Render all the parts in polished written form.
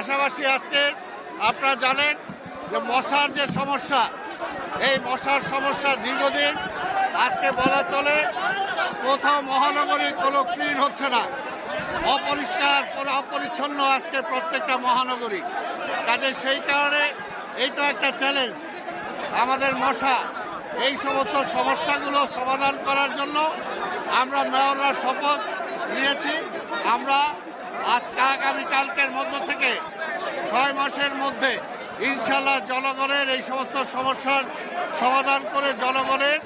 পাশাপাশি আজকে আপনারা জানেন যে মশার যে সমস্যা, এই মশার সমস্যা দীর্ঘদিন আজকে বলা চলে কোথাও মহানগরী কোনো ক্লিন হচ্ছে না, অপরিষ্কার অপরিচ্ছন্ন আজকে প্রত্যেকটা মহানগরী। কাজে সেই কারণে এইটা একটা চ্যালেঞ্জ আমাদের মশা। এই সমস্ত সমস্যাগুলো সমাধান করার জন্য আমরা মেয়ররা শপথ নিয়েছি। আমরা আগামীকালকের মধ্য থেকে 6 মাসের মধ্যে ইনশাল্লাহ জনগণের এই সমস্ত সমস্যার সমাধান করে জনগণের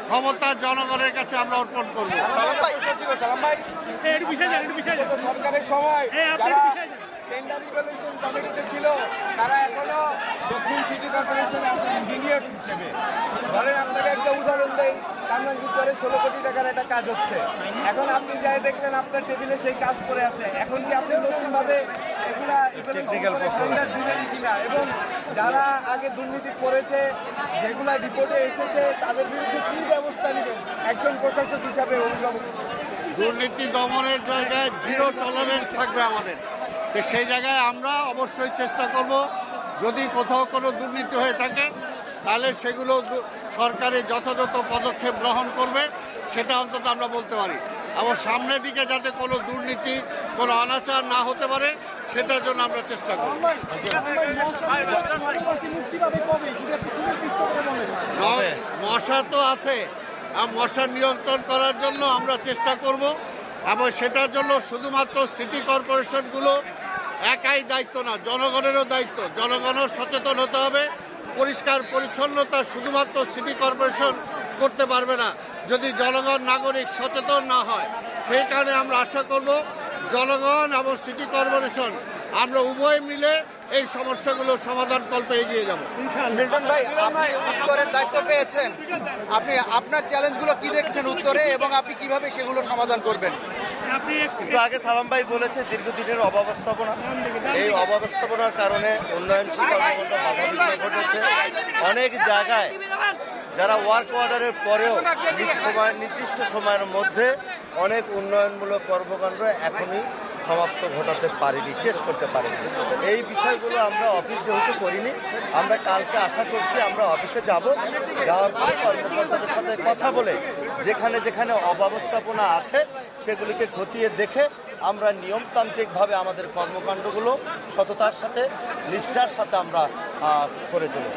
ক্ষমতা জনগণের কাছে আমরা অর্পণ করব। সরকারের সময় যারা টেন্ডার রিভলিউশন কমিটিতে ছিল তারা এখনো দক্ষিণ সিটি কর্পোরেশনে আছে ইঞ্জিনিয়ার হিসেবে। ধরেন আপনাকে একটা উদাহরণ দেই, কামরাঙ্গীরচরে 16 কোটি টাকার একটা কাজ হচ্ছে। এখন আপনি যাই দেখলেন আপনার টেবিলে সেই কাজ করে আছে। এখন কি আপনি নতুনভাবে এগুলা টেন্ডার দিবেন কিনা, এবং যারা আগে দুর্নীতি করেছে যেগুলা রিপোর্টে এসেছে তাদের বিরুদ্ধে কি ব্যবস্থা নেবেন একজন প্রশাসক হিসাবে? অভিভাবক দুর্নীতি দমনের জায়গায় জিরো টলারেন্স থাকবে আমাদের। তো সেই জায়গায় আমরা অবশ্যই চেষ্টা করব, যদি কোথাও কোনো দুর্নীতি হয়ে থাকে তাহলে সেগুলো সরকারের যথাযথ পদক্ষেপ গ্রহণ করবে, সেটা অন্তত আমরা বলতে পারি। এবং সামনের দিকে যাতে কোনো দুর্নীতি কোনো অনাচার না হতে পারে সেটার জন্য আমরা চেষ্টা করব। মশা তো আছে, আর মশা নিয়ন্ত্রণ করার জন্য আমরা চেষ্টা করব, এবং সেটার জন্য শুধুমাত্র সিটি কর্পোরেশনগুলো একাই দায়িত্ব না, জনগণেরও দায়িত্ব। জনগণও সচেতন হতে হবে। পরিষ্কার পরিচ্ছন্নতা শুধুমাত্র সিটি কর্পোরেশন করতে পারবে না যদি জনগণ নাগরিক সচেতন না হয়। সেই কারণে আমরা আশা করব জনগণ এবং সিটি কর্পোরেশন আমরা উভয় মিলে এই সমস্যাগুলো সমাধান কল্পে এগিয়ে যাব। মিল্টন ভাই, আপনি উত্তরের দায়িত্ব পেয়েছেন, আপনি আপনার চ্যালেঞ্জগুলো কি দেখছেন উত্তরে এবং আপনি কিভাবে সেগুলো সমাধান করবেন? একটু আগে সালাম ভাই বলেছে দীর্ঘদিনের অব্যবস্থাপনা, এই অব্যবস্থাপনার কারণে উন্নয়নশীল কর্মকাণ্ড বাধাবিঘ্ন ঘটেছে। অনেক জায়গায় যারা ওয়ার্ক অর্ডারের পরেও নির্দিষ্ট সময়ের মধ্যে অনেক উন্নয়নমূলক কর্মকাণ্ড এখনই সমাপ্ত ঘটাতে পারিনি, শেষ করতে পারিনি। এই বিষয়গুলো আমরা অফিস যেহেতু করিনি, আমরা কালকে আশা করছি আমরা অফিসে যাওয়ার পরে কর্মকর্তাদের সাথে কথা বলে যেখানে যেখানে অব্যবস্থাপনা আছে সেগুলিকে খতিয়ে দেখে আমরা নিয়মতান্ত্রিকভাবে আমাদের কর্মকাণ্ডগুলো সততার সাথে নিষ্ঠার সাথে আমরা করে চলব।